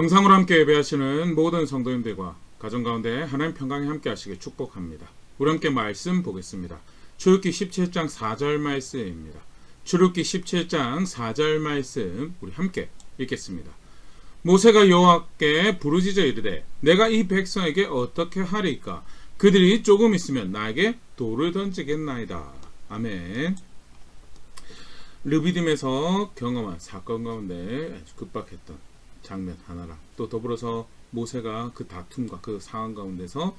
영상으로 함께 예배하시는 모든 성도님들과 가정 가운데 하나님 평강에 함께 하시길 축복합니다. 우리 함께 말씀 보겠습니다. 출애굽기 17장 4절 말씀입니다. 출애굽기 17장 4절 말씀 우리 함께 읽겠습니다. 모세가 여호와께 부르짖어 이르되 내가 이 백성에게 어떻게 하리까? 그들이 조금 있으면 나에게 돌을 던지겠나이다. 아멘. 르비딤에서 경험한 사건 가운데 아주 급박했던 장면 하나랑 또 더불어서 모세가 그 다툼과 그 상황 가운데서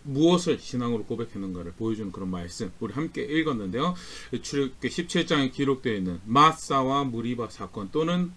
무엇을 신앙으로 고백했는가를 보여주는 그런 말씀 우리 함께 읽었는데요. 출애굽기 17장에 기록되어 있는 마사와 무리바 사건 또는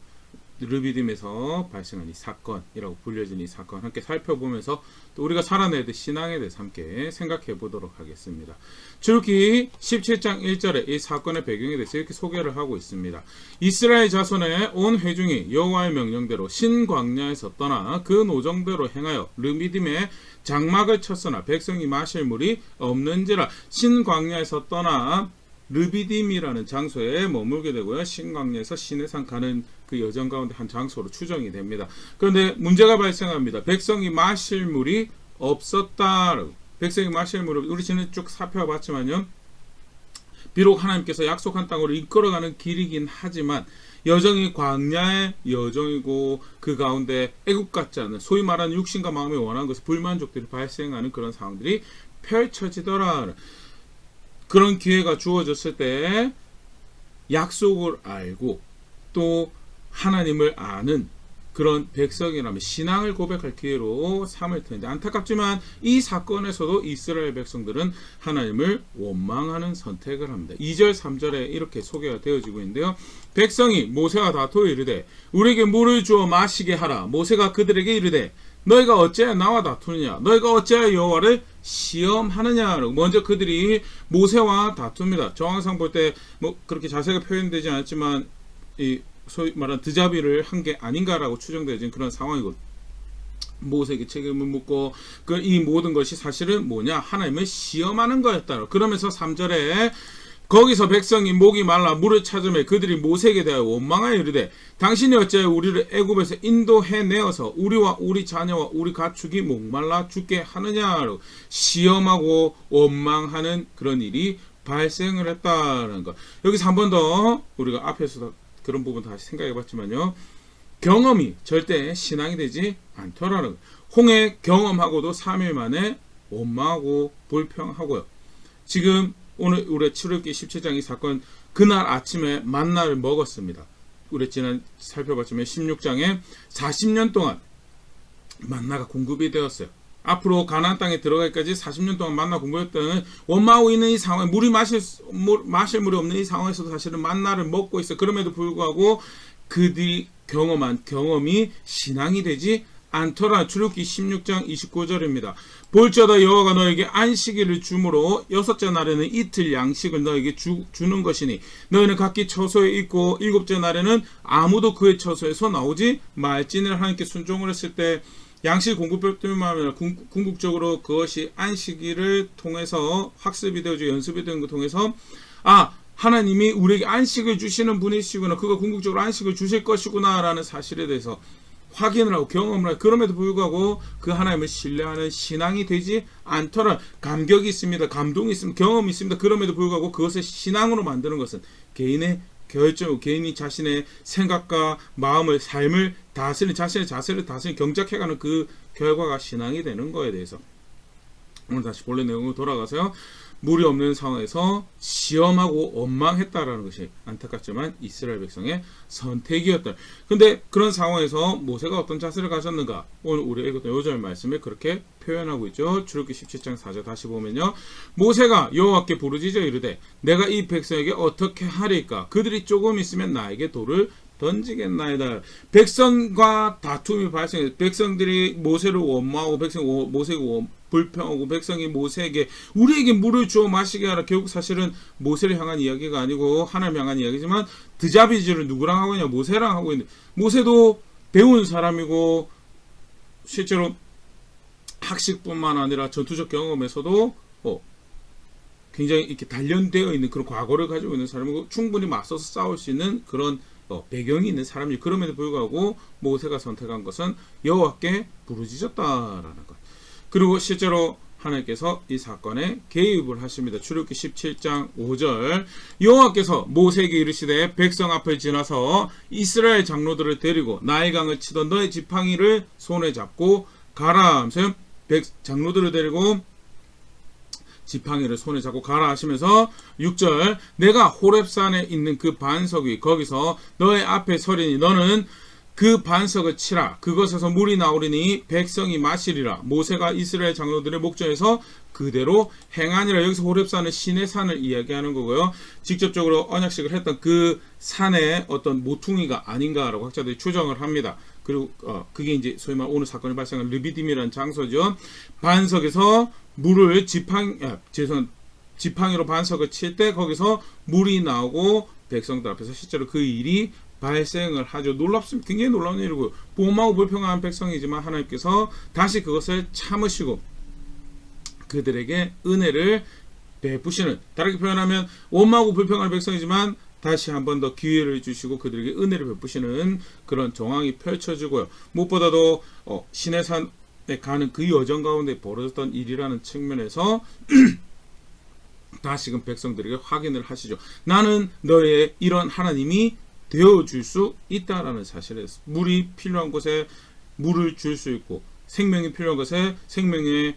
르비딤에서 발생한 이 사건이라고 불려진 이 사건 함께 살펴보면서 또 우리가 살아내야 될 신앙에 대해서 함께 생각해 보도록 하겠습니다. 출애굽기 17장 1절에 이 사건의 배경에 대해서 이렇게 소개를 하고 있습니다. 이스라엘 자손의 온 회중이 여호와의 명령대로 신광야에서 떠나 그 노정대로 행하여 르비딤에 장막을 쳤으나 백성이 마실 물이 없는지라. 신광야에서 떠나 르비딤이라는 장소에 머물게 되고요. 신광야에서 시내산 가는 그 여정 가운데 한 장소로 추정이 됩니다. 그런데 문제가 발생합니다. 백성이 마실 물이 없었다. 백성이 마실 물이 우리 지금 쭉 살펴봤지만요. 비록 하나님께서 약속한 땅으로 이끌어가는 길이긴 하지만 여정이 광야의 여정이고 그 가운데 애국 같지 않은 소위 말하는 육신과 마음이 원하는 것에 불만족들이 발생하는 그런 상황들이 펼쳐지더라. 그런 기회가 주어졌을 때 약속을 알고 또 하나님을 아는 그런 백성이라면 신앙을 고백할 기회로 삼을 텐데 안타깝지만 이 사건에서도 이스라엘 백성들은 하나님을 원망하는 선택을 합니다. 2절 3절에 이렇게 소개가 되어지고 있는데요. 백성이 모세와 다투어 이르되 우리에게 물을 주어 마시게 하라. 모세가 그들에게 이르되 너희가 어찌하여 나와 다투느냐? 너희가 어찌하여 여호와를 시험하느냐? 먼저 그들이 모세와 다툽니다. 정황상 볼 때 뭐 그렇게 자세하게 표현되지 않았지만 이 소위 말하는 드자비를 한 게 아닌가라고 추정되어진 그런 상황이고 모세에게 책임을 묻고 이 모든 것이 사실은 뭐냐? 하나님을 시험하는 거였다. 그러면서 3절에 거기서 백성이 목이 말라 물을 찾으며 그들이 모세에게 대하여 원망하여 이르되 당신이 어찌하여 우리를 애굽에서 인도해내어서 우리와 우리 자녀와 우리 가축이 목말라 죽게 하느냐로 시험하고 원망하는 그런 일이 발생을 했다는 것. 여기서 한 번 더 우리가 앞에서 그런 부분 다시 생각해 봤지만요. 경험이 절대 신앙이 되지 않더라는 것. 홍해 경험하고도 3일 만에 원망하고 불평하고요. 지금 오늘 우리 출애굽기 17장 이 사건 그날 아침에 만나를 먹었습니다. 우리 지난 살펴봤지만 16장에 40년 동안 만나가 공급이 되었어요. 앞으로 가나안 땅에 들어가기까지 40년 동안 만나 공급했다는 원망하고 있는 이 상황, 마실 물이 없는 이 상황에서도 사실은 만나를 먹고 있어요. 그럼에도 불구하고 그들이 경험한 경험이 신앙이 되지 않더라. 출애굽기 16장 29절입니다. 볼지어다 여호와가 너에게 안식일을 주므로 여섯째 날에는 이틀 양식을 너에게 주는 것이니 너희는 각기 처소에 있고 일곱째 날에는 아무도 그의 처소에서 나오지 말지니라. 하나님께 순종을 했을 때 양식 공급뿐만 아니라 궁극적으로 그것이 안식일을 통해서 학습이 되어지고 연습이 되는 것 통해서 하나님이 우리에게 안식을 주시는 분이시구나, 그가 궁극적으로 안식을 주실 것이구나 라는 사실에 대해서 확인을 하고 경험을 하고 그럼에도 불구하고 그 하나님을 신뢰하는 신앙이 되지 않더라. 감격이 있습니다. 감동이 있습니다. 경험이 있습니다. 그럼에도 불구하고 그것을 신앙으로 만드는 것은 개인의 결정, 개인이 자신의 생각과 마음을, 삶을 다스리는, 자신의 자세를 다스리는, 경작해가는 그 결과가 신앙이 되는 거에 대해서 오늘 다시 본래 내용으로 돌아가서요. 물이 없는 상황에서 시험하고 원망했다라는 것이 안타깝지만 이스라엘 백성의 선택이었다. 근데 그런 상황에서 모세가 어떤 자세를 가졌는가? 오늘 우리 읽었던 요절 말씀에 그렇게 표현하고 있죠. 출애굽기 17장 4절 다시 보면요. 모세가 여호와께 부르짖어 이르되 내가 이 백성에게 어떻게 하리까? 그들이 조금 있으면 나에게 돌을 던지겠나이다. 백성과 다툼이 발생해서 백성들이 모세를 원망하고 모세에게 불평하고 백성이 모세에게 우리에게 물을 주어 마시게 하라. 결국 사실은 모세를 향한 이야기가 아니고 하나님 향한 이야기지만 드자비질을 누구랑 하고 있냐? 모세랑 하고 있는데 모세도 배운 사람이고 실제로 학식뿐만 아니라 전투적 경험에서도 굉장히 이렇게 단련되어 있는 그런 과거를 가지고 있는 사람이고 충분히 맞서서 싸울 수 있는 그런 배경이 있는 사람이 그럼에도 불구하고 모세가 선택한 것은 여호와께 부르짖었다라는 것. 그리고 실제로 하나님께서 이 사건에 개입을 하십니다. 출애굽기 17장 5절 여호와께서 모세에게 이르시되 백성 앞을 지나서 이스라엘 장로들을 데리고 나일강을 치던 너의 지팡이를 손에 잡고 가라 하면서 장로들을 데리고 지팡이를 손에 잡고 가라 하시면서 6절 내가 호렙산에 있는 그 반석 위 거기서 너의 앞에 서리니 너는 그 반석을 치라. 그것에서 물이 나오리니 백성이 마시리라. 모세가 이스라엘 장로들의 목전에서 그대로 행하니라. 여기서 호렙산은 신의 산을 이야기하는 거고요. 직접적으로 언약식을 했던 그 산의 어떤 모퉁이가 아닌가라고 학자들이 추정을 합니다. 그리고 그게 이제 소위 말 오늘 사건이 발생한 르비딤이라는 장소죠. 반석에서 물을 지팡이로 반석을 칠 때 거기서 물이 나오고 백성들 앞에서 실제로 그 일이 발생을 하죠. 놀랍습니다. 굉장히 놀라운 일이고요. 보험하고 불평한 백성이지만 하나님께서 다시 그것을 참으시고 그들에게 은혜를 베푸시는, 다르게 표현하면 원망하고 불평할 백성이지만 다시 한 번 더 기회를 주시고 그들에게 은혜를 베푸시는 그런 정황이 펼쳐지고요. 무엇보다도 시내산에 가는 그 여정 가운데 벌어졌던 일이라는 측면에서 다시금 백성들에게 확인을 하시죠. 나는 너의 이런 하나님이 되어줄 수 있다라는 사실에 물이 필요한 곳에 물을 줄 수 있고 생명이 필요한 곳에 생명의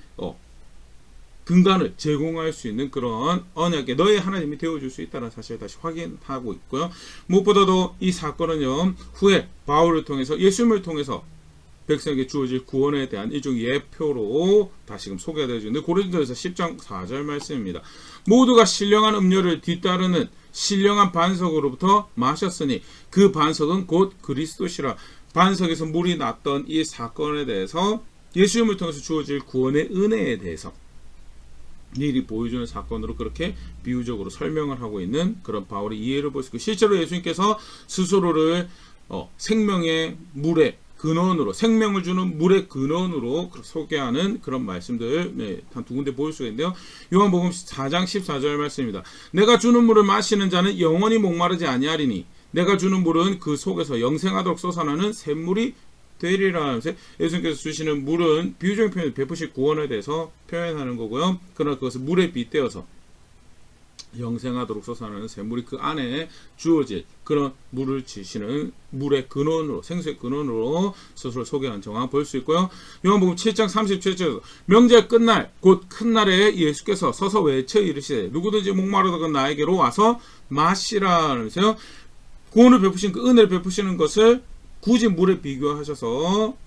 근간을 제공할 수 있는 그런 언약에 너의 하나님이 되어줄 수 있다는 사실을 다시 확인하고 있고요. 무엇보다도 이 사건은요 후에 바울을 통해서 예수님을 통해서 백성에게 주어질 구원에 대한 일종의 예표로 다시금 소개가 되어지는데 고린도전서 10장 4절 말씀입니다. 모두가 신령한 음료를 뒤따르는 신령한 반석으로부터 마셨으니 그 반석은 곧 그리스도시라. 반석에서 물이 났던 이 사건에 대해서 예수님을 통해서 주어질 구원의 은혜에 대해서 미리 보여주는 사건으로 그렇게 비유적으로 설명을 하고 있는 그런 바울의 이해를 볼 수 있고, 실제로 예수님께서 스스로를 생명의 물의 근원으로, 생명을 주는 물의 근원으로 소개하는 그런 말씀들 한 두 군데 보일 수가 있는데요. 요한복음 4장 14절 말씀입니다. 내가 주는 물을 마시는 자는 영원히 목마르지 아니하리니 내가 주는 물은 그 속에서 영생하도록 솟아나는 샘물이 되리라 하면서 예수님께서 주시는 물은 비유적인 표현을 베푸실 구원에 대해서 표현하는 거고요. 그러나 그것을 물에 빗대어서 영생하도록 솟아나는 샘물이 그 안에 주어질 그런 물을 주시는 물의 근원으로, 생수의 근원으로 스스로 소개한 정황 볼 수 있고요. 요한복음 7장 37절 명절 끝날 곧 큰 날에 예수께서 서서 외쳐 이르시되 누구든지 목마르다건 나에게로 와서 마시라 하면서요. 구원을 베푸신 그 은혜를 베푸시는 것을 굳이 물에 비교하셔서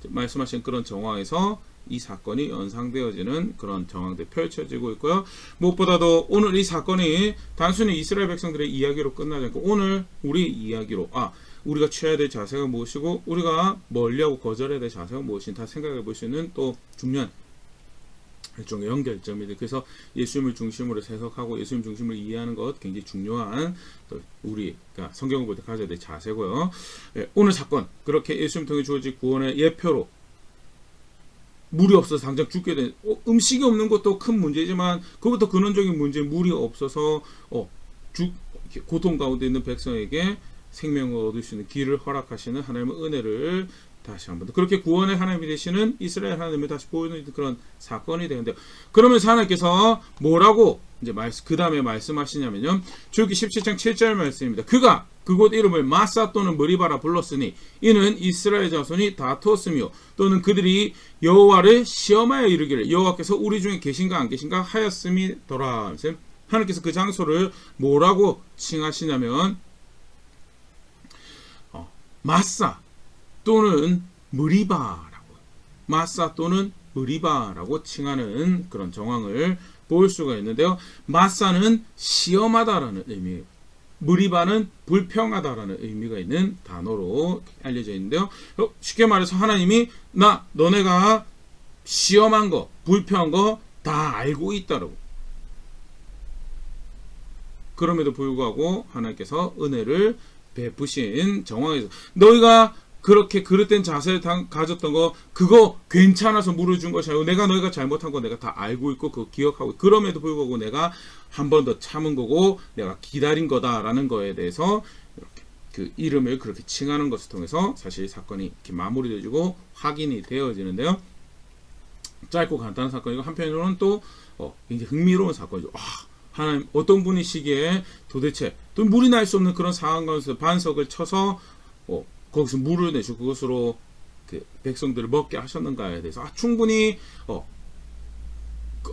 말씀하신 그런 정황에서 이 사건이 연상되어지는 그런 정황들이 펼쳐지고 있고요. 무엇보다도 오늘 이 사건이 단순히 이스라엘 백성들의 이야기로 끝나지 않고 오늘 우리 이야기로 우리가 취해야 될 자세가 무엇이고 우리가 멀리하고 거절해야 될 자세가 무엇인지 다 생각해 볼 수 있는 또 중요한 일종의 연결점이죠. 그래서 예수님을 중심으로 해석하고 예수님 중심으로 이해하는 것 굉장히 중요한 우리가 성경을 볼 때 가져야 될 자세고요. 오늘 사건 그렇게 예수님 통해 주어질 구원의 예표로 물이 없어서 당장 죽게 된 음식이 없는 것도 큰 문제지만 그것도 근원적인 문제 물이 없어서 고통 가운데 있는 백성에게 생명을 얻을 수 있는 길을 허락하시는 하나님의 은혜를 다시 한번 더 그렇게 구원의 하나님이 되시는 이스라엘 하나님을 다시 보여주는 그런 사건이 되는데요. 그러면서 하나님께서 뭐라고 이제 그 다음에 말씀하시냐면요. 출애굽기 17장 7절 말씀입니다. 그가 그곳 이름을 마사 또는 머리바라 불렀으니 이는 이스라엘 자손이 다투었으며 또는 그들이 여호와를 시험하여 이르기를 여호와께서 우리 중에 계신가 안 계신가 하였음이더라. 하나님께서 그 장소를 뭐라고 칭하시냐면 마사 또는 머리바라고, 마사 또는 머리바라고 칭하는 그런 정황을 볼 수가 있는데요. 마사는 시험하다라는 의미예요. 머리바는 불평하다라는 의미가 있는 단어로 알려져 있는데요. 쉽게 말해서 하나님이 너네가 시험한 거, 불평한 거 다 알고 있다라고. 그럼에도 불구하고 하나님께서 은혜를 베푸신 정황에서 너희가 그렇게 그릇된 자세를 가졌던 거 그거 괜찮아서 물을 준 것이 아니고 너희가 잘못한 거 내가 다 알고 있고 그거 기억하고 그럼에도 불구하고 내가 한 번 더 참은 거고 내가 기다린 거다라는 거에 대해서 이렇게 그 이름을 그렇게 칭하는 것을 통해서 사실 사건이 이렇게 마무리되어지고 확인이 되어지는데요. 짧고 간단한 사건이고 한편으로는 또 굉장히 흥미로운 사건이죠. 하나님 어떤 분이시기에 도대체 또 물이 날 수 없는 그런 상황 가운데서 반석을 쳐서 거기서 물을 내시고 그것으로 그 백성들을 먹게 하셨는가에 대해서 충분히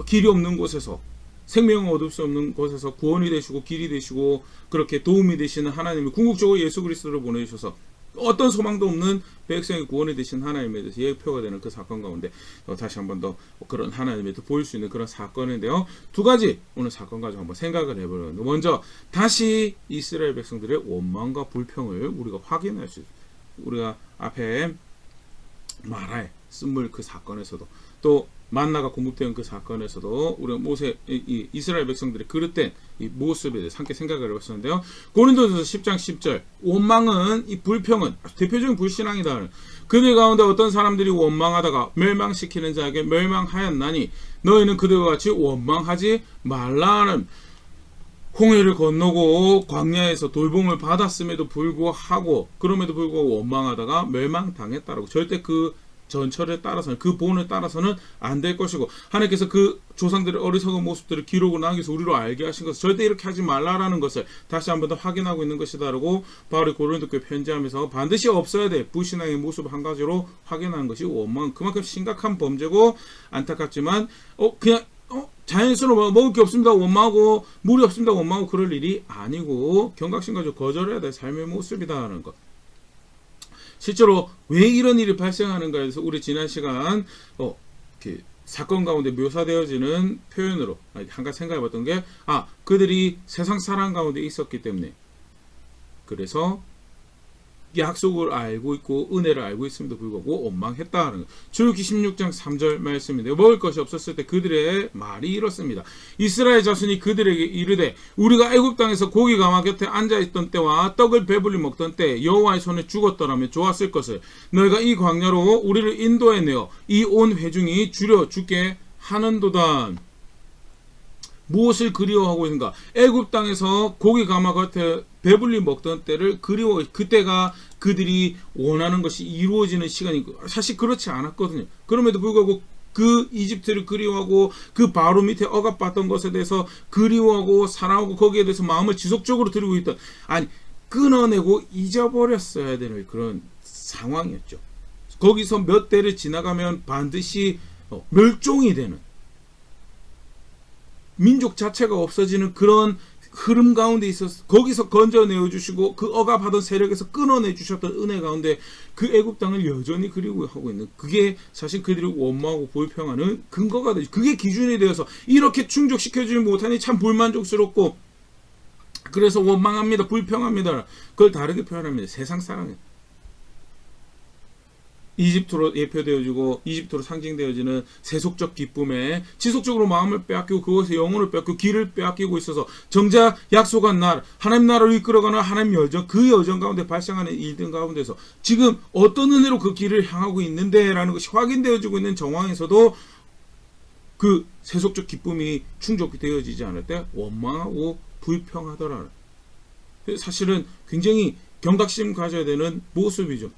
길이 없는 곳에서 생명을 얻을 수 없는 곳에서 구원이 되시고 길이 되시고 그렇게 도움이 되시는 하나님이 궁극적으로 예수 그리스도를 보내주셔서 어떤 소망도 없는 백성의 구원이 되신 하나님에 대해서 예표가 되는 그 사건 가운데 다시 한 번 더 그런 하나님을 또 보일 수 있는 그런 사건인데요. 두 가지 오늘 사건 가지고 한번 생각을 해보려는데, 먼저 다시 이스라엘 백성들의 원망과 불평을 우리가 확인할 수 있어요. 우리가 앞에 마라의 쓴물 그 사건에서도 또 만나가 공급되는 그 사건에서도 우리가 이스라엘 백성들의 그릇된 이 모습에 대해서 함께 생각을 해봤었는데요. 고린도전서 10장 10절 원망은 이 불평은 대표적인 불신앙이다. 그들 가운데 어떤 사람들이 원망하다가 멸망시키는 자에게 멸망하였나니 너희는 그들과 같이 원망하지 말라는, 홍해를 건너고 광야에서 돌봄을 받았음에도 불구하고 그럼에도 불구하고 원망하다가 멸망당했다라고. 절대 그 전철에 따라서는 그 본을 따라서는 안 될 것이고, 하나님께서 그 조상들의 어리석은 모습들을 기록으로 남겨서 우리로 알게 하신 것을 절대 이렇게 하지 말라라는 것을 다시 한 번 더 확인하고 있는 것이다라고 바울이 고린도교회 편지하면서 반드시 없어야 돼 불신앙의 모습 한 가지로 확인하는 것이 원망. 그만큼 심각한 범죄고 안타깝지만 그냥 자연스러워 먹을 게 없습니다 원망하고 물이 없습니다 원망하고 그럴 일이 아니고 경각심 가지고 거절해야 될 삶의 모습이다라는 것. 실제로 왜 이런 일이 발생하는가에 대해서 우리 지난 시간 사건 가운데 묘사되어지는 표현으로 한 가지 생각해봤던 게 그들이 세상 사랑 가운데 있었기 때문에, 그래서 약속을 알고 있고 은혜를 알고 있음에도 불구하고 원망했다는 거예요. 출애굽기 16장 3절 말씀인데요. 먹을 것이 없었을 때 그들의 말이 이렇습니다. 이스라엘 자손이 그들에게 이르되 우리가 애굽 땅에서 고기 가마 곁에 앉아있던 때와 떡을 배불리 먹던 때 여호와의 손에 죽었더라면 좋았을 것을 너희가 이 광야로 우리를 인도해내어 이 온 회중이 줄여 죽게 하는도다. 무엇을 그리워하고 있는가? 애굽 땅에서 고기 가마 곁에 배불리 먹던 때를 그리워. 그때가 그들이 원하는 것이 이루어지는 시간이고, 사실 그렇지 않았거든요. 그럼에도 불구하고 그 이집트를 그리워하고 그 바로 밑에 억압받던 것에 대해서 그리워하고 사랑하고 거기에 대해서 마음을 지속적으로 들이고 있던, 끊어내고 잊어버렸어야 되는 그런 상황이었죠. 거기서 몇 대를 지나가면 반드시 멸종이 되는, 민족 자체가 없어지는 그런 흐름 가운데 있어서 거기서 건져내어 주시고 그 억압하던 세력에서 끊어내 주셨던 은혜 가운데 그 애굽 땅을 여전히 그리워하고 있는, 그게 사실 그들이 원망하고 불평하는 근거가 되죠. 그게 기준이 되어서 이렇게 충족시켜주지 못하니 참 불만족스럽고 그래서 원망합니다, 불평합니다. 그걸 다르게 표현합니다. 세상 사랑이에요. 이집트로 예표되어지고 이집트로 상징되어지는 세속적 기쁨에 지속적으로 마음을 빼앗기고 그것의 영혼을 빼앗기고 길을 빼앗기고 있어서 정작 약속한 날 하나님 나라를 이끌어가는 하나님 여정, 그 여정 가운데 발생하는 일들 가운데서 지금 어떤 은혜로 그 길을 향하고 있는데 라는 것이 확인되어지고 있는 정황에서도 그 세속적 기쁨이 충족되어지지 않을 때 원망하고 불평하더라는, 사실은 굉장히 경각심 가져야 되는 모습이죠.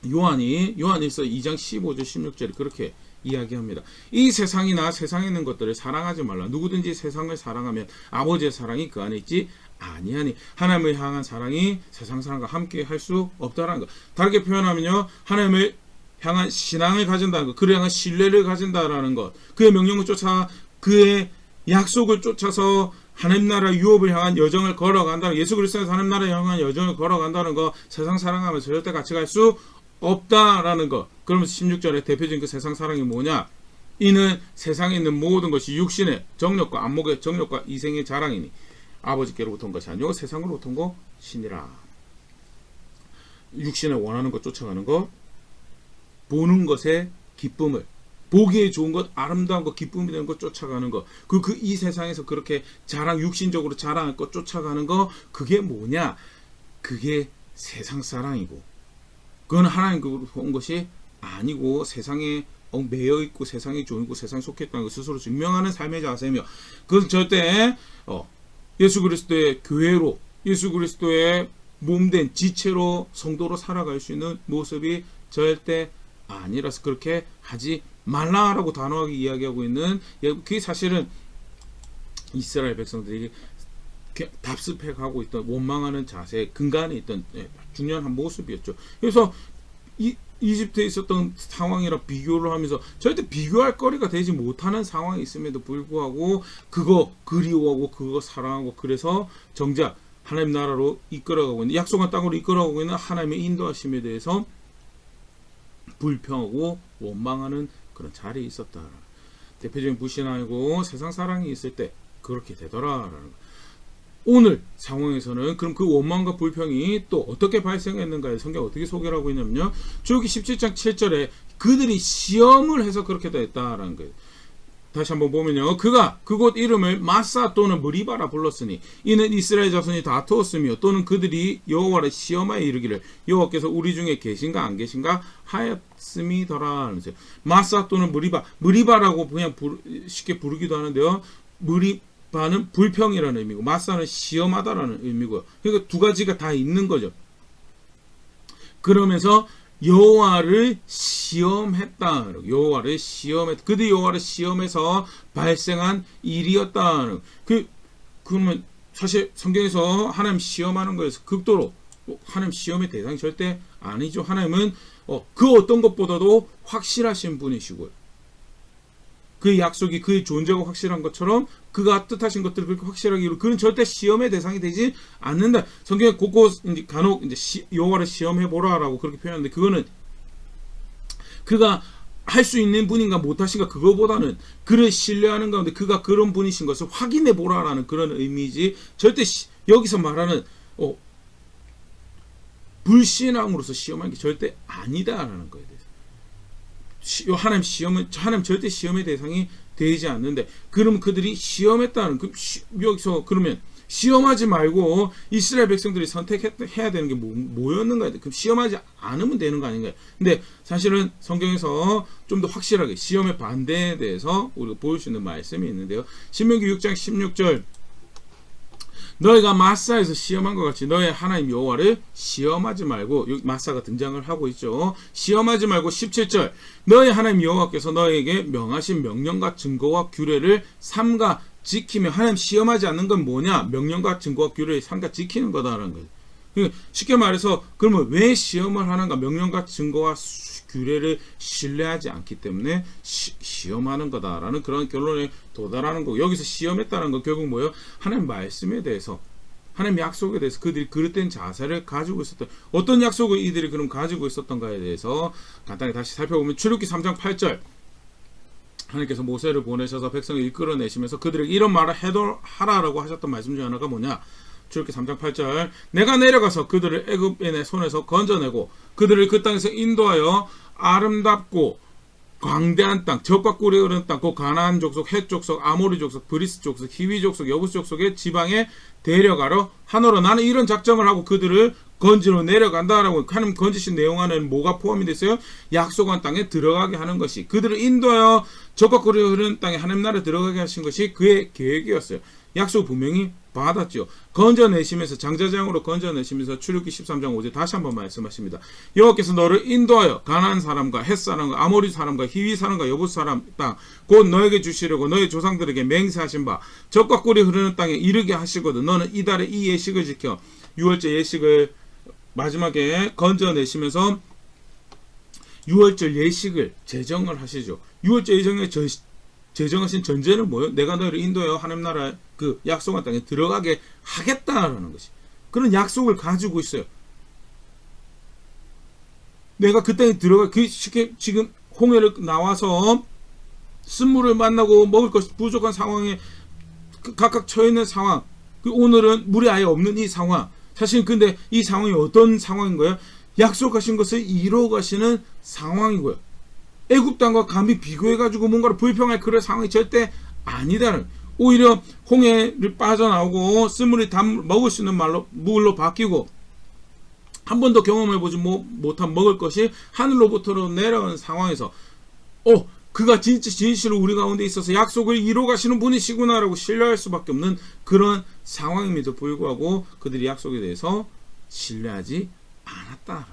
요한일서 2장 15절 16절에 그렇게 이야기합니다. 이 세상이나 세상에 있는 것들을 사랑하지 말라. 누구든지 세상을 사랑하면 아버지의 사랑이 그 안에 있지 아니하니. 하나님을 향한 사랑이 세상 사랑과 함께 할 수 없다라는 것. 다르게 표현하면요, 하나님을 향한 신앙을 가진다는 것, 그를 향한 신뢰를 가진다라는 것, 그의 명령을 쫓아 그의 약속을 쫓아서 하나님 나라 유업을 향한 여정을 걸어간다는, 예수 그리스도에서 하나님 나라를 향한 여정을 걸어간다는 것, 세상 사랑하면서 절대 같이 갈 수 없다라는 것. 그러면서 16절에 대표적인 그 세상 사랑이 뭐냐? 이는 세상에 있는 모든 것이 육신의 정욕과 안목의 정욕과 이생의 자랑이니 아버지께로부터 온 것이 아니오 세상으로부터 온 것이니라. 육신에 원하는 것 쫓아가는 것, 보는 것의 기쁨을, 보기에 좋은 것, 아름다운 것, 기쁨이 되는 것 쫓아가는 것, 이 세상에서 그렇게 육신적으로 자랑할 것 쫓아가는 것, 그게 뭐냐? 그게 세상 사랑이고, 그건 하나님께로부터 온 것이 아니고 세상에 매여 있고 세상이 종이고 세상에 속해 있다는 걸 스스로 증명하는 삶의 자세며, 그것은 절대 예수 그리스도의 교회로, 예수 그리스도의 몸된 지체로 성도로 살아갈 수 있는 모습이 절대 아니라서 그렇게 하지 말라라고 단호하게 이야기하고 있는, 그게 사실은 이스라엘 백성들이 답습해가고 있던 원망하는 자세의 근간에 있던 중요한 한 모습이었죠. 그래서 이집트에 있었던 상황이랑 비교를 하면서 절대 비교할 거리가 되지 못하는 상황이 있음에도 불구하고 그거 그리워하고 그거 사랑하고, 그래서 정작 하나님 나라로 이끌어가고 있는, 약속한 땅으로 이끌어가고 있는 하나님의 인도하심에 대해서 불평하고 원망하는 그런 자리에 있었다. 대표적인 불신앙이고 세상 사랑이 있을 때 그렇게 되더라라는 거. 오늘 상황에서는 그럼 그 원망과 불평이 또 어떻게 발생했는가에 성경 어떻게 소개를 하고 있냐면요, 출애굽기 17장 7절에 그들이 시험을 해서 그렇게 됐다라는 거예요. 다시 한번 보면요, 그가 그곳 이름을 마사 또는 무리바라 불렀으니 이는 이스라엘 자손이 다투었으며 또는 그들이 여호와를 시험하여 이르기를 여호와께서 우리 중에 계신가 안 계신가 하였음이더라. 마사 또는 무리바라고 그냥 쉽게 부르기도 하는데요, 무리바는 불평이라는 의미고 마사는 시험하다라는 의미고요. 그러니까 두 가지가 다 있는 거죠. 그러면서 여호와를 시험했다. 여호와를 시험했다. 그들이 여호와를 시험해서 발생한 일이었다. 그러면 사실 성경에서 하나님 시험하는 거에서 극도로 하나님 시험의 대상이 절대 아니죠. 하나님은 그 어떤 것보다도 확실하신 분이시고요. 그의 약속이 그의 존재가 확실한 것처럼 그가 뜻하신 것들을 그렇게 확실하게 이루고 그는 절대 시험의 대상이 되지 않는다. 성경에 곳곳 간혹 이제 여호와를 시험해 보라라고 그렇게 표현하는데, 그거는 그가 할 수 있는 분인가 못하신가 그거보다는 그를 신뢰하는 가운데 그가 그런 분이신 것을 확인해 보라라는 그런 의미지, 절대 여기서 말하는 불신앙으로서 시험하는 게 절대 아니다라는 거에 대해서. 하나님 절대 시험의 대상이 되지 않는데, 그러면 그들이 시험했다는, 여기서 그러면 시험하지 말고 이스라엘 백성들이 선택해야 되는 게 뭐였는가? 그럼 시험하지 않으면 되는 거 아닌가요? 근데 사실은 성경에서 좀 더 확실하게 시험의 반대에 대해서 우리가 보일 수 있는 말씀이 있는데요, 신명기 6장 16절 너희가 마사에서 시험한 것 같이 너희 하나님 여호와를 시험하지 말고, 여기 마사가 등장을 하고 있죠. 시험하지 말고 17절 너희 하나님 여호와께서 너희에게 명하신 명령과 증거와 규례를 삼가 지키며. 하나님 시험하지 않는 건 뭐냐? 명령과 증거와 규례를 삼가 지키는 거다라는 거예요. 쉽게 말해서 그러면 왜 시험을 하는가? 명령과 증거와 규례를 신뢰하지 않기 때문에 시험하는 거다라는 그런 결론에 도달하는 거고, 여기서 시험했다는 건 결국 뭐예요? 하나님 말씀에 대해서, 하나님 약속에 대해서 그들이 그릇된 자세를 가지고 있었던, 어떤 약속을 이들이 그럼 가지고 있었던가에 대해서 간단히 다시 살펴보면 출애굽기 3장 8절 하나님께서 모세를 보내셔서 백성을 이끌어내시면서 그들에게 이런 말을 하라라고 하셨던 말씀 중에 하나가 뭐냐? 출애굽기 3장 8절 내가 내려가서 그들을 애굽인의 손에서 건져내고 그들을 그 땅에서 인도하여 아름답고 광대한 땅, 적과 꿀이 흐르는 땅, 곧 가나안 족속, 헷 족속, 아모리 족속, 브리스 족속, 히위 족속, 여부스 족속의 지방에 데려가러 하노라. 나는 이런 작정을 하고 그들을 건지러 내려간다라고. 하나님 건지신 내용 안에는 뭐가 포함이 됐어요? 약속한 땅에 들어가게 하는 것이, 그들을 인도하여 적과 꿀이 흐르는 땅에 하나님 나라에 들어가게 하신 것이 그의 계획이었어요. 약속 분명히 받았죠. 건져내시면서, 장자장으로 건져내시면서 출애굽기 13장 5절 다시 한번 말씀하십니다. 여호와께서 너를 인도하여 가나안 사람과 헷 사람과 아모리 사람과 히위 사람과 여부스 사람 땅, 곧 너에게 주시려고 너희 조상들에게 맹세하신 바 적과 꿀이 흐르는 땅에 이르게 하시거든 너는 이달에 이 예식을 지켜. 6월절 예식을 마지막에 건져내시면서 6월절 예식을 제정을 하시죠. 6월절 예정에 제정하신 전제는 뭐예요? 내가 너희를 인도하여 하나님 나라 그 약속한 땅에 들어가게 하겠다라는 것이, 그런 약속을 가지고 있어요. 내가 그 땅에 들어가, 쉽게 지금 홍해를 나와서 쓴물을 만나고 먹을 것이 부족한 상황에 각각 처해 있는 상황, 오늘은 물이 아예 없는 이 상황, 사실 근데 이 상황이 어떤 상황인 거예요? 약속하신 것을 이루어 가시는 상황이고요. 애굽 땅과 감히 비교해가지고 뭔가를 불평할 그런 상황이 절대 아니다는, 오히려 홍해를 빠져나오고 쓴물이 먹을 수 있는 물로 바뀌고 한 번도 경험해보지 못한 먹을 것이 하늘로부터 내려오는 상황에서 그가 진짜 진실로 우리 가운데 있어서 약속을 이루어 가시는 분이시구나라고 신뢰할 수밖에 없는 그런 상황임에도 불구하고 그들이 약속에 대해서 신뢰하지 않았다.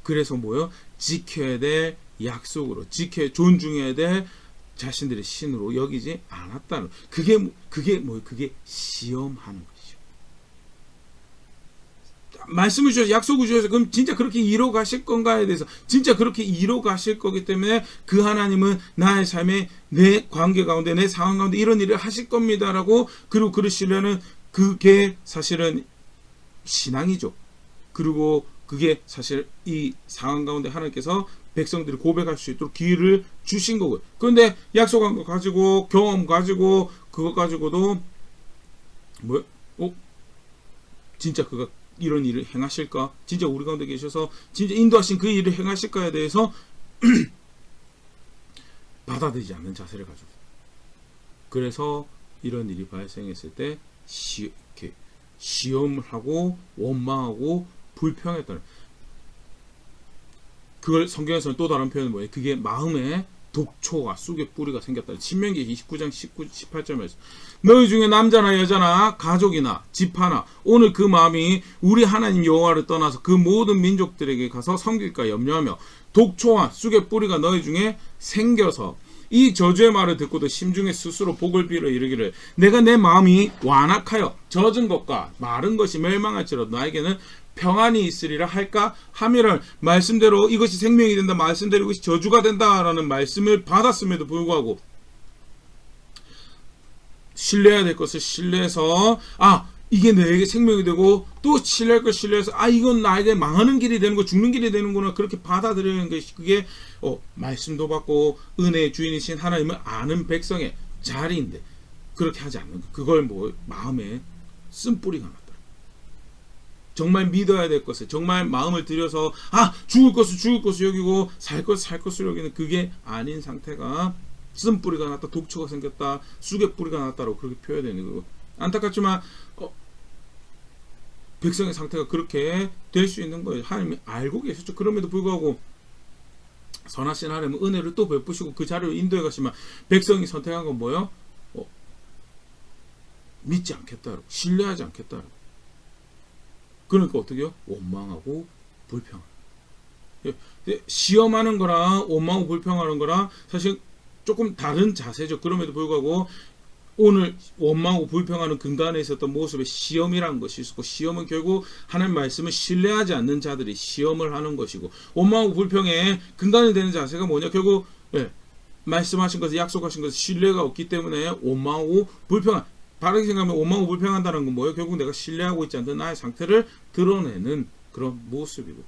그래서 뭐요? 지켜야 될 약속으로, 존중해야 될 자신들의 신으로 여기지 않았다는. 그게 뭐예요? 그게 시험하는 것이죠. 말씀을 주셔서, 약속을 주셔서, 그럼 진짜 그렇게 이뤄 가실 건가에 대해서, 진짜 그렇게 이뤄 가실 거기 때문에 그 하나님은 나의 삶에, 내 관계 가운데, 내 상황 가운데 이런 일을 하실 겁니다라고, 그리고 그를 신뢰하는, 그게 사실은 신앙이죠. 그리고 그게 사실 이 상황 가운데 하나님께서 백성들이 고백할 수 있도록 기회를 주신 거고요. 그런데 약속한 거 가지고, 경험 가지고, 그거 가지고도 진짜 그가 이런 일을 행하실까? 진짜 우리 가운데 계셔서 진짜 인도하신 그 일을 행하실까에 대해서 받아들이지 않는 자세를 가지고, 그래서 이런 일이 발생했을 때 이렇게 시험을 하고 원망하고 불평했다는, 그걸 성경에서는 또 다른 표현은 뭐예요? 그게 마음에 독초가, 쑥의 뿌리가 생겼다. 신명기 29장 18절에서 너희 중에 남자나 여자나 가족이나 집하나 오늘 그 마음이 우리 하나님 여호와를 떠나서 그 모든 민족들에게 가서 섬길까 염려하며 독초와 쑥의 뿌리가 너희 중에 생겨서 이 저주의 말을 듣고도 심중에 스스로 복을 빌어 이르기를 내가 내 마음이 완악하여 젖은 것과 마른 것이 멸망할지라도 나에게는 평안이 있으리라 할까 하미를, 말씀대로 이것이 생명이 된다, 말씀대로 이것이 저주가 된다라는 말씀을 받았음에도 불구하고 신뢰해야 될 것을 신뢰해서 이게 내게 생명이 되고, 또 신뢰할 걸 신뢰해서 이건 나에게 망하는 길이 되는 거, 죽는 길이 되는구나, 그렇게 받아들이는 것이 그게 말씀도 받고 은혜의 주인이신 하나님을 아는 백성의 자리인데 그렇게 하지 않는 것, 그걸 마음에 쓴뿌리가 났다. 정말 믿어야 될 것을, 정말 마음을 들여서 죽을 것을 여기고 살 것을 여기는 그게 아닌 상태가 쓴뿌리가 났다, 독초가 생겼다, 쑥의 뿌리가 났다라고 그렇게 표현되는 거고, 안타깝지만 백성의 상태가 그렇게 될 수 있는 거예요. 하나님이 알고 계셨죠. 그럼에도 불구하고 선하신 하나님은 은혜를 또 베푸시고 그 자리로 인도해 가시면 백성이 선택한 건 뭐예요? 믿지 않겠다고, 신뢰하지 않겠다고. 그러니까 어떻게 해요? 원망하고 불평하고. 시험하는 거랑 원망하고 불평하는 거랑 사실 조금 다른 자세죠. 그럼에도 불구하고 오늘 원망하고 불평하는 근간에 있었던 모습의 시험이라는 것이 있었고, 시험은 결국 하나님 말씀을 신뢰하지 않는 자들이 시험을 하는 것이고, 원망하고 불평의 근간이 되는 자세가 뭐냐? 결국 말씀하신 것을, 약속하신 것을 신뢰가 없기 때문에 원망하고 불평한, 바르게 생각하면 원망하고 불평한다는 건 뭐예요? 결국 내가 신뢰하고 있지 않는 나의 상태를 드러내는 그런 모습이고,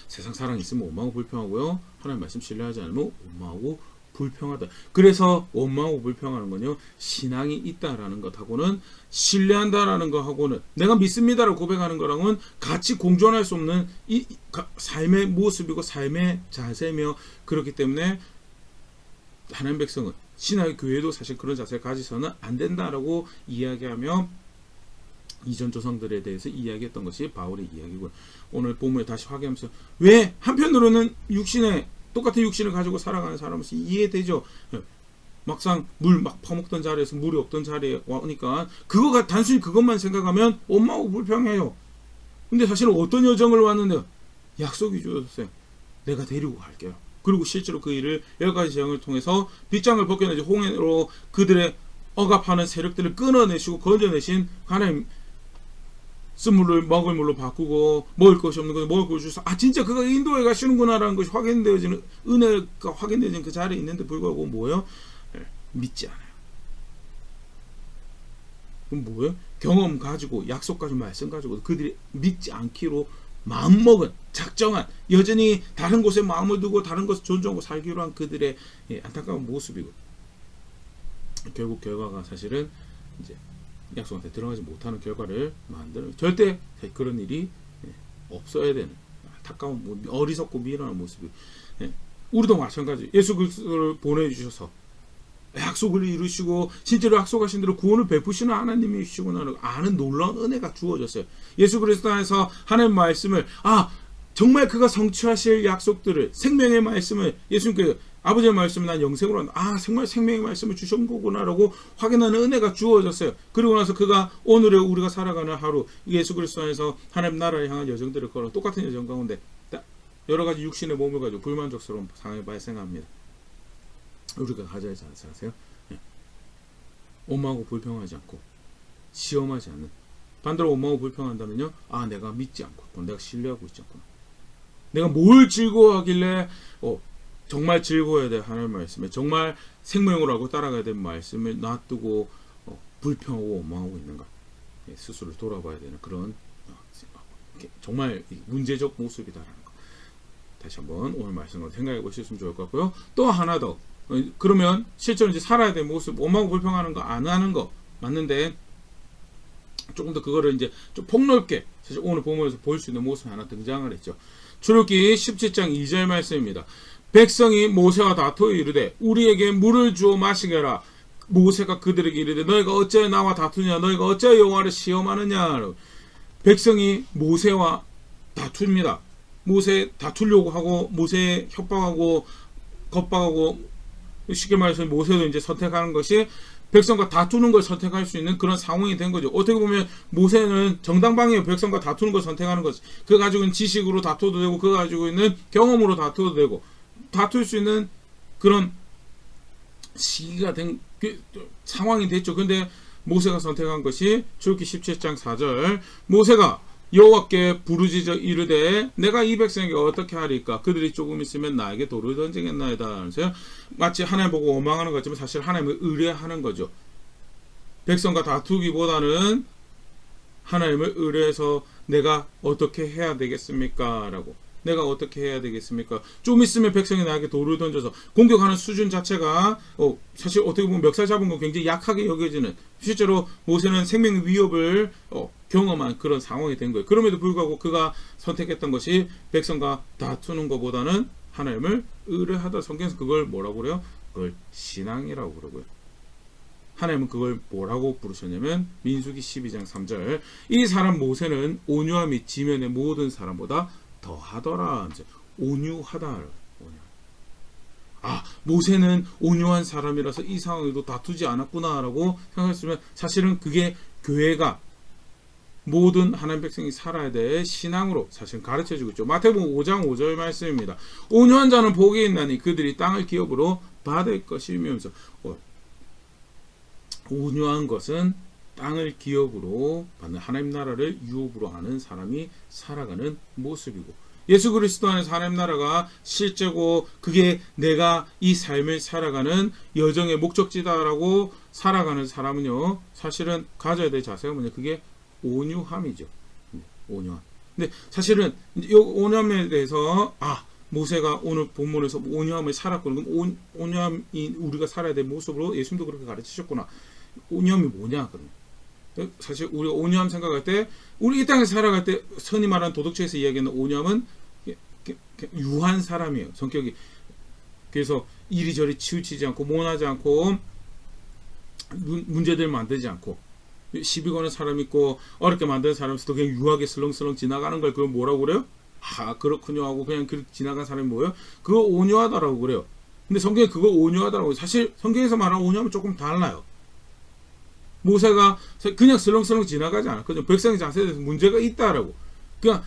세상 사랑이 있으면 원망하고 불평하고요, 하나님 말씀 신뢰하지 않으면 원망하고 불평하다. 그래서 원망하고 불평하는 건요, 신앙이 있다라는 것하고는, 신뢰한다라는 것하고는, 내가 믿습니다라고 고백하는 거랑은 같이 공존할 수 없는 이 삶의 모습이고 삶의 자세며, 그렇기 때문에 하나님 백성은, 신앙의 교회도 사실 그런 자세를 가지서는 안 된다라고 이야기하며 이전 조상들에 대해서 이야기했던 것이 바울의 이야기고요. 오늘 본문에 다시 확인하면서, 왜 한편으로는 똑같은 육신을 가지고 살아가는 사람으로서 이해되죠. 막상 물 막 퍼먹던 자리에서 물이 없던 자리에 와니까 단순히 그것만 생각하면 원망하고 불평해요. 근데 사실은 어떤 여정을 왔는데 약속이 주어졌어요. 내가 데리고 갈게요. 그리고 실제로 그 일을 10가지 재앙을 통해서 빗장을 벗겨내지 홍해로 그들의 억압하는 세력들을 끊어내시고 건져내신 하나님, 쓴물을 먹을 물로 바꾸고 먹을 것이 없는 것을 먹을 것을 주셔서 진짜 그가 인도에 가시는구나라는 것이 확인되어지는, 은혜가 확인되어지는 그 자리에 있는데 불구하고 뭐예요? 믿지 않아요. 그럼 뭐예요? 경험 가지고, 약속 가지고, 말씀 가지고 그들이 믿지 않기로 마음먹은, 작정한, 여전히 다른 곳에 마음을 두고 다른 것을 존중하고 살기로 한 그들의 안타까운 모습이고, 결국 결과가 사실은 이제 약속한테 들어가지 못하는 결과를 만드는, 절대 그런 일이 없어야 되는 안타까운, 어리석고 미련한 모습이. 우리도 마찬가지. 예수 그리스도를 보내주셔서 약속을 이루시고 실제로 약속하신 대로 구원을 베푸시는 하나님이시구나 아는 놀라운 은혜가 주어졌어요. 예수 그리스도 안에서 하나님의 말씀을 정말 그가 성취하실 약속들을, 생명의 말씀을 예수님께 아버지의 말씀은 난 영생으로 한다. 정말 생명의 말씀을 주신 거구나라고 확인하는 은혜가 주어졌어요. 그리고 나서 그가 오늘의 우리가 살아가는 하루 예수 그리스도 안에서 하나님 나라를 향한 여정들을 걸어 똑같은 여정 가운데 여러 가지 육신의 몸을 가지고 불만족스러운 상황이 발생합니다. 우리가 가져야 하지 않으세요? 원망하고 불평하지 않고 시험하지 않는, 반대로 원망하고 불평한다면요, 내가 믿지 않고 내가 신뢰하고 있지 않구나, 내가 뭘 즐거워하길래 정말 즐거워야 될 하나님의 말씀에 정말 생명으로 하고 따라가야 될 말씀을 놔두고 불평하고 원망하고 있는가, 스스로를 돌아봐야 되는 그런 정말 문제적 모습이다라는 거 다시 한번 오늘 말씀을 생각해 보셨으면 좋을 것 같고요. 또 하나 더, 그러면 실제로 이제 살아야 될 모습, 원망하고 불평하는 거 안 하는 거 맞는데 조금 더 그거를 이제 좀 폭넓게 사실 오늘 본문에서 볼 수 있는 모습이 하나 등장을 했죠. 출애굽기 17장 2절 말씀입니다. 백성이 모세와 다투어 이르되 우리에게 물을 주어 마시게 하라. 모세가 그들에게 이르되 너희가 어찌하여 나와 다투냐, 너희가 어찌하여 여호와를 시험하느냐. 백성이 모세와 다툽니다. 모세 다투려고 하고 모세 협박하고 겁박하고, 쉽게 말해서 모세도 이제 선택하는 것이 백성과 다투는 걸 선택할 수 있는 그런 상황이 된 거죠. 어떻게 보면 모세는 정당방위의 백성과 다투는 걸 선택하는 거지. 그 가지고 있는 지식으로 다투어도 되고 그 가지고 있는 경험으로 다투어도 되고 다툴 수 있는 그런 시기가 된 상황이 됐죠. 근데 모세가 선택한 것이 출애굽기 17장 4절, 모세가 여호와께 부르짖어 이르되 내가 이 백성에게 어떻게 하리까, 그들이 조금 있으면 나에게 돌을 던지겠나이다. 마치 하나님 보고 원망하는 것 같지만 사실 하나님을 의뢰하는 거죠. 백성과 다투기보다는 하나님을 의뢰해서 내가 어떻게 해야 되겠습니까? 라고, 내가 어떻게 해야 되겠습니까? 좀 있으면 백성이 나에게 돌을 던져서 공격하는 수준 자체가 사실 어떻게 보면 멱살 잡은 거 굉장히 약하게 여겨지는, 실제로 모세는 생명 위협을 경험한 그런 상황이 된 거예요. 그럼에도 불구하고 그가 선택했던 것이 백성과 다투는 것보다는 하나님을 의뢰하다. 성경에서 그걸 뭐라고 그래요? 그걸 신앙이라고 그러고요. 하나님은 그걸 뭐라고 부르셨냐면 민수기 12장 3절, 이 사람 모세는 온유함이 지면의 모든 사람보다 더하더라. 온유하다. 모세는 온유한 사람이라서 이 상황에도 다투지 않았구나라고 생각했으면 사실은 그게 교회가 모든 하나님 백성이 살아야 될 신앙으로 사실 가르쳐주고 있죠. 마태복음 5장 5절 말씀입니다. 온유한 자는 복이 있나니 그들이 땅을 기업으로 받을 것이면서, 온유한 것은 땅을 기업으로 받는, 하나님 나라를 유업으로 하는 사람이 살아가는 모습이고, 예수 그리스도 안에서 하나님 나라가 실제고 그게 내가 이 삶을 살아가는 여정의 목적지다라고 살아가는 사람은요, 사실은 가져야 될 자세가 뭐냐, 그게 온유함이죠. 온유함. 근데 사실은 이 온유함에 대해서 모세가 오늘 본문에서 온유함을 살았고, 그럼 온유함이 우리가 살아야 될 모습으로 예수님도 그렇게 가르치셨구나. 온유함이 뭐냐 그러면, 사실 우리가 온유함 생각할 때, 우리 이 땅에서 살아갈 때 흔히 말하는 도덕책에서 이야기하는 온유함은 유한 사람이에요. 성격이. 그래서 이리저리 치우치지 않고 모나지 않고 문제들 만들지 않고 시비 거는 사람 있고 어렵게 만드는 사람 있어도 그냥 유하게 슬렁슬렁 지나가는 걸 그걸 뭐라고 그래요? 그렇군요 하고 그냥 그렇게 지나간 사람이 뭐예요? 그거 온유하다라고 그래요. 근데 성경에 그거 온유하다라고, 사실 성경에서 말하는 온유함은 조금 달라요. 모세가 그냥 슬렁슬렁 지나가지 않았거든요. 백성의 자세에 대해서 문제가 있다라고. 그냥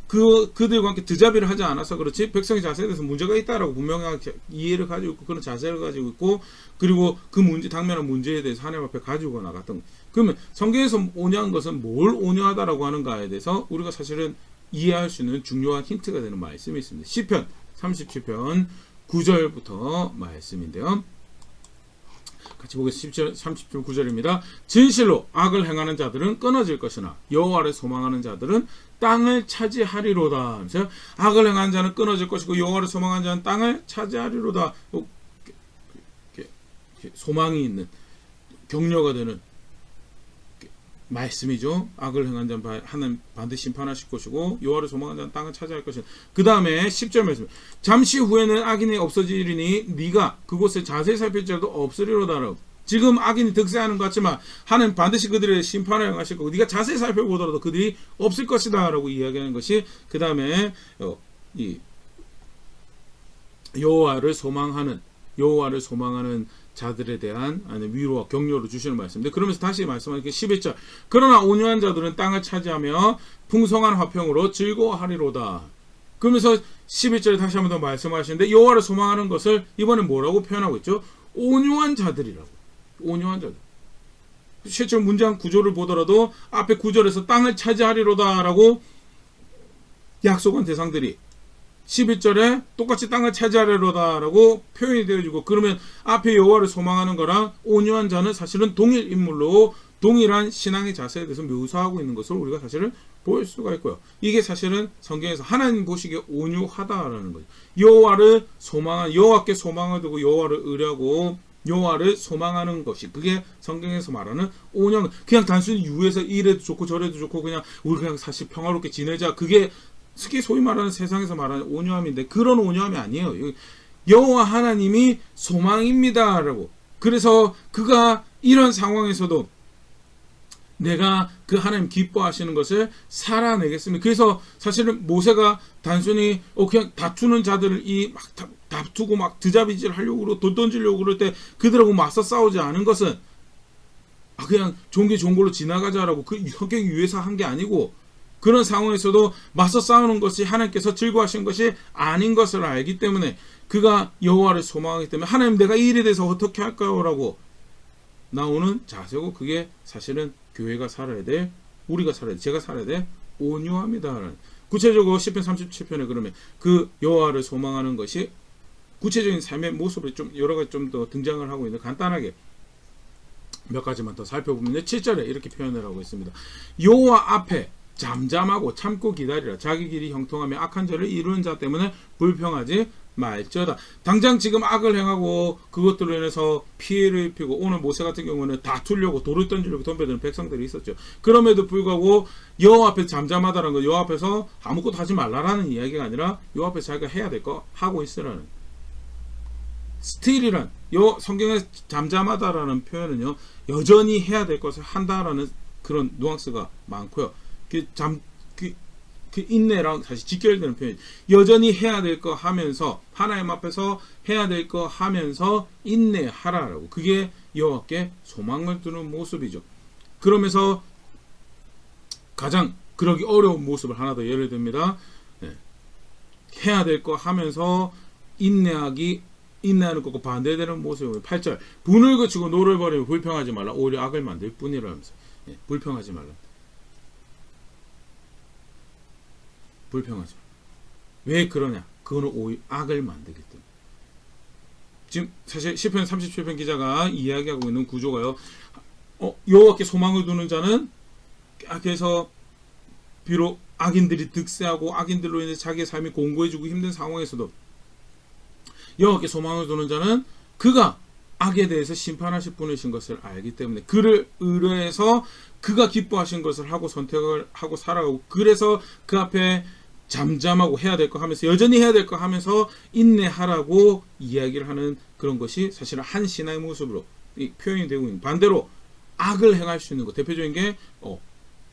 그들과 함께 드자비를 하지 않아서 그렇지 백성의 자세에 대해서 문제가 있다라고 분명하게 이해를 가지고 있고 그런 자세를 가지고 있고, 그리고 그 문제, 당면한 문제에 대해서 하나님 앞에 가지고 나갔던. 그러면 성경에서 온유한 것은 뭘 온유하다라고 하는가에 대해서 우리가 사실은 이해할 수 있는 중요한 힌트가 되는 말씀이 있습니다. 시편 37편 9절부터 말씀인데요. 같이 보겠습니다. 30편 9절입니다. 진실로 악을 행하는 자들은 끊어질 것이나 여호와를 소망하는 자들은 땅을 차지하리로다. 악을 행하는 자는 끊어질 것이고 여호와를 소망하는 자는 땅을 차지하리로다. 소망이 있는, 격려가 되는 말씀이죠. 악을 행한 자는 하나님 반드시 심판하실 것이고 여호와를 소망하는 자는 땅을 차지할 것이다. 그 다음에 10절 말씀, 잠시 후에는 악인이 없어지리니 네가 그곳에 자세히 살필지라도 없으리로다. 지금 악인이 득세하는 것 같지만 하나님 반드시 그들의 심판을 행하실 거고 네가 자세히 살펴보더라도 그들이 없을 것이다 라고 이야기하는 것이, 그 다음에 이 여호와를 소망하는 자들에 대한 위로와 격려를 주시는 말씀인데, 그러면서 다시 말씀하니까 11절, 그러나 온유한 자들은 땅을 차지하며 풍성한 화평으로 즐거워하리로다. 그러면서 11절에 다시 한번 더 말씀하시는데, 여호와를 소망하는 것을 이번에 뭐라고 표현하고 있죠? 온유한 자들이라고. 온유한 자들. 실제로 문장 구조를 보더라도 앞에 9절에서 땅을 차지하리로다 라고 약속한 대상들이 11절에 똑같이 땅을 차지하리로다 라고 표현이 되어지고, 그러면 앞에 여호와를 소망하는 거랑 온유한 자는 사실은 동일 인물로 동일한 신앙의 자세에 대해서 묘사하고 있는 것을 우리가 사실은 볼 수가 있고요. 이게 사실은 성경에서 하나님 보시기에 온유하다라는 거죠. 여호와를 소망한, 여호와께 소망을 두고 여호와를 의뢰하고 여호와를 소망하는 것이, 그게 성경에서 말하는 온유한, 그냥 단순히 유해서 이래도 좋고 저래도 좋고 그냥 우리 그냥 사실 평화롭게 지내자, 그게 특히 소위 말하는 세상에서 말하는 온유함인데, 그런 온유함이 아니에요. 여호와 하나님이 소망입니다라고. 그래서 그가 이런 상황에서도 내가 그 하나님 기뻐하시는 것을 살아내겠습니다. 그래서 사실은 모세가 단순히 그냥 다투는 자들을 막 다투고 막 드자비질 하려고 그러고 돈 던지려고 그럴 때 그들하고 맞서 싸우지 않은 것은 그냥 좋은 게 좋은 걸로 지나가자라고 그 성격이 유해서 한 게 아니고, 그런 상황에서도 맞서 싸우는 것이 하나님께서 즐거워하신 것이 아닌 것을 알기 때문에 그가 여호와를 소망하기 때문에 하나님 내가 이 일에 대해서 어떻게 할까요? 라고 나오는 자세고, 그게 사실은 교회가 살아야 돼, 우리가 살아야 돼, 제가 살아야 돼 온유함이다. 구체적으로 시편 37편에 그러면 그 여호와를 소망하는 것이 구체적인 삶의 모습을 좀 여러 가지 좀 더 등장을 하고 있는데, 간단하게 몇 가지만 더 살펴보면 7절에 이렇게 표현을 하고 있습니다. 여호와 앞에 잠잠하고 참고 기다리라. 자기 길이 형통하며 악한 죄를 이루는 자 때문에 불평하지 말지어다. 당장 지금 악을 행하고 그것들로 인해서 피해를 입히고, 오늘 모세 같은 경우는 다투려고 돌을 던지려고 덤벼드는 백성들이 있었죠. 그럼에도 불구하고 여호와 앞에 잠잠하다는 거, 여호와 앞에서 아무것도 하지 말라라는 이야기가 아니라 여호와 앞에서 자기가 해야 될 거 하고 있으라는, 스틸이란 성경에 잠잠하다라는 표현은요, 여전히 해야 될 것을 한다라는 그런 뉘앙스가 많고요. 그 인내랑 다시 직결되는 표현, 여전히 해야 될 거 하면서, 하나님 앞에서 해야 될 거 하면서 인내하라라고. 그게 여호와께 소망을 두는 모습이죠. 그러면서 가장 그러기 어려운 모습을 하나 더 예를 듭니다. 해야 될 거 하면서 인내하는 것과 반대되는 모습은 8절, 분을 그치고 노를 버리며 불평하지 말라. 오히려 악을 만들 뿐이라면서. 불평하지 말라. 불평하지 말라. 왜 그러냐? 그거는 오히려 악을 만들기 때문에. 지금 사실 시편 37편 기자가 이야기하고 있는 구조가요, 여호와께 소망을 두는 자는, 그래서 비록 악인들이 득세하고 악인들로 인해 자기의 삶이 공고해지고 힘든 상황에서도 여호와께 소망을 두는 자는 그가 악에 대해서 심판하실 분이신 것을 알기 때문에 그를 의뢰해서 그가 기뻐하신 것을 하고 선택을 하고 살아가고, 그래서 그 앞에 잠잠하고 해야 될 거 하면서, 여전히 해야 될 거 하면서 인내하라고 이야기를 하는 그런 것이 사실은 한 신앙의 모습으로 표현이 되고 있는, 반대로 악을 행할 수 있는 것, 대표적인 게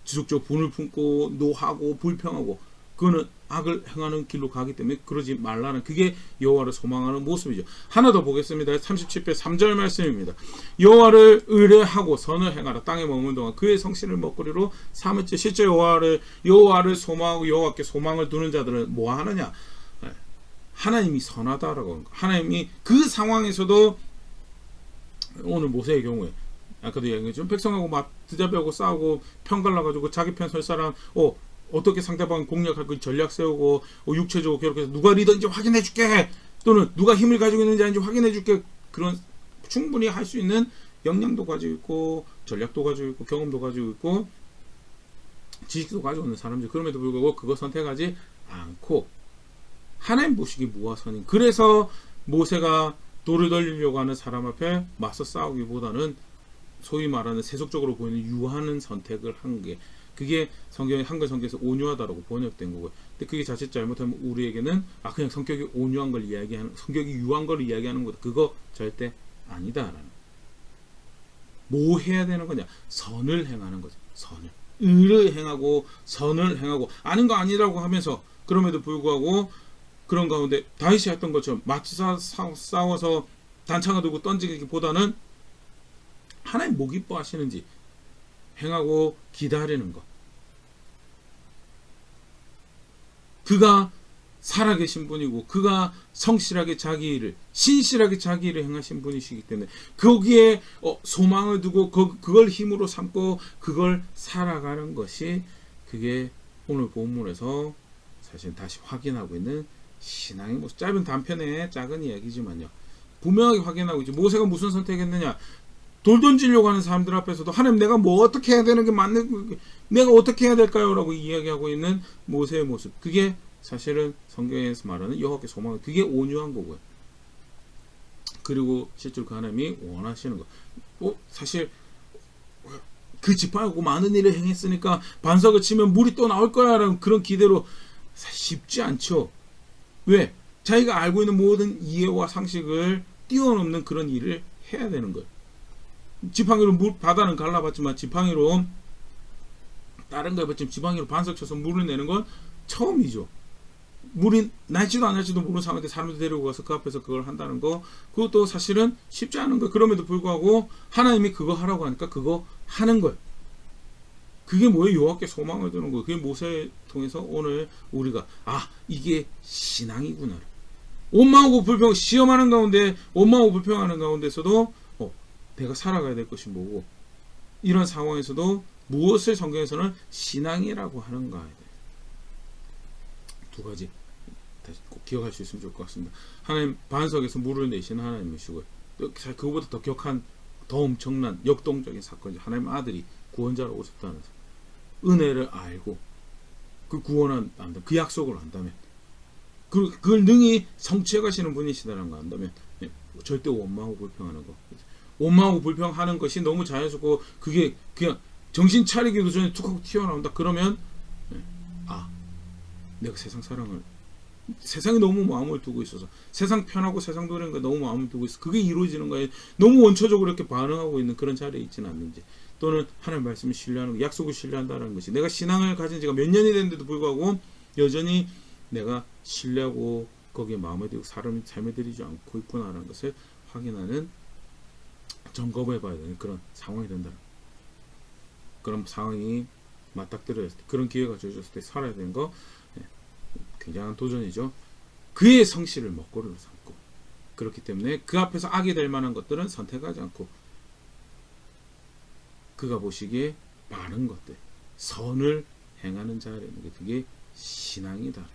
지속적으로 분을 품고 노하고 불평하고, 그거는 악을 행하는 길로 가기 때문에 그러지 말라는, 그게 여호와를 소망하는 모습이죠. 하나 더 보겠습니다. 37편 3절 말씀입니다. 여호와를 의뢰하고 선을 행하라. 땅에 머문 동안 그의 성신을 먹거리로 삼을지. 실제 여호와를 소망하고 여호와께 소망을 두는 자들은 뭐 하느냐? 하나님이 선하다라고 하는 거. 하나님이 그 상황에서도, 오늘 모세의 경우에 아까도 얘기했죠. 백성하고 막 드자비하고 싸우고 편 갈라가지고 자기 편 설 사람 어떻게 상대방을 공략할 그 전략 세우고 육체적으로 괴롭혀서 누가 리더인지 확인해 줄게, 또는 누가 힘을 가지고 있는지 아닌지 확인해 줄게, 그런 충분히 할 수 있는 역량도 가지고 있고 전략도 가지고 있고 경험도 가지고 있고 지식도 가지고 있는 사람들, 그럼에도 불구하고 그거 선택하지 않고 하나님 보시기 무화선인, 그래서 모세가 돌을 돌리려고 하는 사람 앞에 맞서 싸우기보다는 소위 말하는 세속적으로 보이는 유하는 선택을 한 게, 그게 성경의 한글 성경에서 온유하다라고 번역된 거고요. 근데 그게 자칫 잘못하면 우리에게는 그냥 성격이 온유한 걸 이야기하는, 성격이 유한 걸 이야기하는 거다. 그거 절대 아니다라는. 뭐 해야 되는 거냐? 선을 행하는 거죠. 선을. 의를 행하고 선을 행하고, 아닌 거 아니라고 하면서, 그럼에도 불구하고 그런 가운데 다윗이 했던 것처럼 마치 싸워서 단창을 들고 던지기보다는 하나님 뭐 기뻐하시는지 행하고 기다리는 것. 그가 살아계신 분이고 그가 성실하게 자기 일을 신실하게 자기 일을 행하신 분이시기 때문에 거기에 소망을 두고 그걸 힘으로 삼고 그걸 살아가는 것이 그게 오늘 본문에서 사실 다시 확인하고 있는 신앙의 모습. 짧은 단편의 작은 이야기지만요. 분명하게 확인하고 있죠. 모세가 무슨 선택했느냐. 돌 던지려고 하는 사람들 앞에서도 하나님 내가 뭐 어떻게 해야 되는 게 맞는 내가 어떻게 해야 될까요? 라고 이야기하고 있는 모세의 모습. 그게 사실은 성경에서 말하는 여호와께 소망. 그게 온유한 거고요. 그리고 실제로 그 하나님이 원하시는 거. 사실 그 지팡이고 많은 일을 행했으니까 반석을 치면 물이 또 나올 거야 라는 그런 기대로 쉽지 않죠. 왜? 자기가 알고 있는 모든 이해와 상식을 뛰어넘는 그런 일을 해야 되는 거예요. 지팡이로 바다는 갈라봤지만 지팡이로 다른 거 해봤지만 지팡이로 반석 쳐서 물을 내는 건 처음이죠. 물이 날지도 안 날지도 모르는 상황인데 사람들 데리고 가서 그 앞에서 그걸 한다는 거, 그것도 사실은 쉽지 않은 거예요. 그럼에도 불구하고 하나님이 그거 하라고 하니까 그거 하는 거예요. 그게 뭐예요? 여호와께 소망을 두는 거예요. 그게 모세를 통해서 오늘 우리가 이게 신앙이구나. 원망하고 불평 시험하는 가운데 원망하고 불평하는 가운데서도 내가 살아가야 될 것이 뭐고 이런 상황에서도 무엇을 성경에서는 신앙이라고 하는가에 대해 두 가지 다시 꼭 기억할 수 있으면 좋을 것 같습니다. 하나님 반석에서 물을 내시는 하나님이시고요. 그거보다 더 격한 더 엄청난 역동적인 사건이죠. 하나님 아들이 구원자로 오셨다는 은혜를 알고 그 구원을 안다면 그 약속을 안다면 그걸 능히 성취해 가시는 분이시다는 거 안다면 절대 원망하고 불평하는 거 원망하고 불평하는 것이 너무 자연스럽고 그게 그냥 정신 차리기도 전에 툭 하고 튀어나온다. 그러면 내가 세상이 너무 마음을 두고 있어서 세상 편하고 세상 노래인 거 너무 마음을 두고 있어. 그게 이루어지는 거에 너무 원초적으로 이렇게 반응하고 있는 그런 자리에 있지는 않는지, 또는 하나님 말씀을 신뢰하는 거, 약속을 신뢰한다는 것이 내가 신앙을 가진 지가 몇 년이 됐는데도 불구하고 여전히 내가 신뢰하고 거기에 마음을 들이고 삶을 들이지 않고 있구나라는 것을 확인하는 점검해 봐야 되는 그런 상황이 된다. 그런 상황이 맞닥뜨렸을 때, 그런 기회가 주어졌을 때 살아야 되는 거 굉장한 도전이죠. 그의 성실을 먹거리로 삼고, 그렇기 때문에 그 앞에서 악이 될 만한 것들은 선택하지 않고 그가 보시기에 바른 것들, 선을 행하는 자라는 게 그게 신앙이다.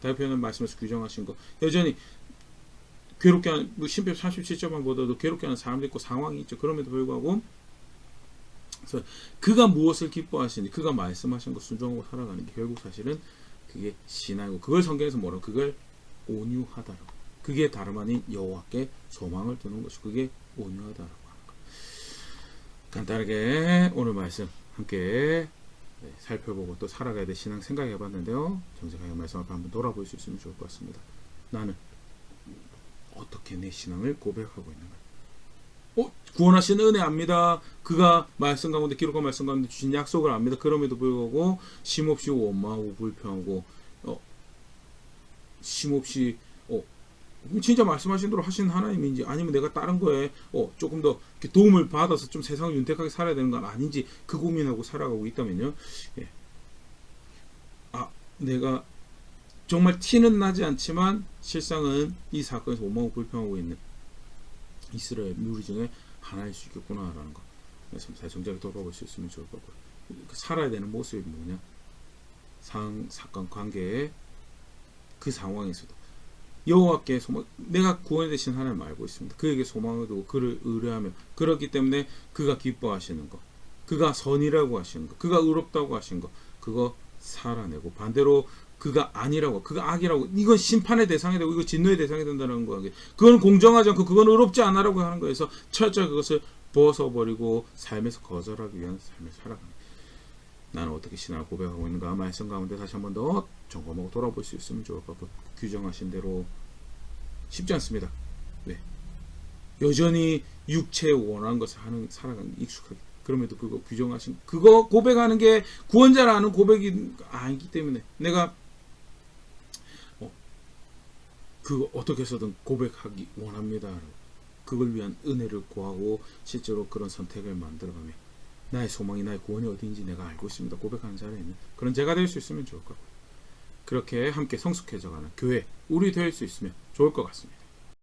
다른 표현은 말씀에서 규정하신 거, 여전히 괴롭게 하는, 신편 37절만 보더라도 괴롭게 하는 사람도 있고 상황이 있죠. 그럼에도 불구하고 그래서 그가 무엇을 기뻐하시는지, 그가 말씀하신 것 순종하고 살아가는 게 결국 사실은 그게 신앙이고, 그걸 성경에서 뭐라고, 그걸 온유하다라고, 그게 다름 아닌 여호와께 소망을 두는 것이 그게 온유하다라고 하는 것. 간단하게 오늘 말씀 함께 살펴보고 또 살아가야 될 신앙 생각해 봤는데요. 정직하게 말씀 앞에 한번 돌아볼 수 있으면 좋을 것 같습니다. 나는 어떻게 내 신앙을 고백하고 있는가? 구원하신 은혜 압니다. 그가 말씀 가운데, 기록한 말씀 가운데 주신 약속을 압니다. 그럼에도 불구하고 쉼없이 원망하고 불평하고 쉼없이 진짜 말씀하신 대로 하신 하나님인지, 아니면 내가 다른 거에 조금 더 도움을 받아서 좀 세상을 윤택하게 살아야 되는 건 아닌지 그 고민하고 살아가고 있다면요, 내가 정말 티는 나지 않지만 실상은 이 사건에서 원망하고 불평하고 있는 이스라엘 무리 중에 하나일 수 있겠구나라는 거, 잘 정작에 돌아볼 수 있으면 좋을 것 같고요. 살아야 되는 모습이 뭐냐, 사건 관계에 그 상황에서도 여호와께 소망, 내가 구원이 되신 하나님을 알고 있습니다. 그에게 소망을 두고 그를 의뢰하며, 그렇기 때문에 그가 기뻐하시는 것, 그가 선이라고 하시는 것, 그가 의롭다고 하신 것, 그거 살아내고, 반대로 그가 아니라고, 그가 악이라고, 이건 심판의 대상이 되고 이거 진노의 대상이 된다는 거, 그건 공정하지 않고 그건 의롭지 않아라고 하는 거에서 철저히 그것을 벗어버리고 삶에서 거절하기 위한 삶을 살아가는, 나는 어떻게 신앙을 고백하고 있는가, 말씀 가운데 다시 한 번 더 점검하고 돌아볼 수 있으면 좋을 것 같고, 규정하신 대로 쉽지 않습니다. 여전히 육체에 원하는 것을 살아가는 게 익숙하게, 그럼에도 불구하고 규정하신 그거 고백하는 게 구원자라는 고백이 아니기 때문에, 내가 그 어떻게 해서든 고백하기 원합니다. 그걸 위한 은혜를 구하고 실제로 그런 선택을 만들어가며 나의 소망이 나의 구원이 어디인지 내가 알고 있습니다. 고백하는 자리에는 그런 제가 될 수 있으면 좋을 것 같고요. 그렇게 함께 성숙해져가는 교회 우리 될 수 있으면 좋을 것 같습니다.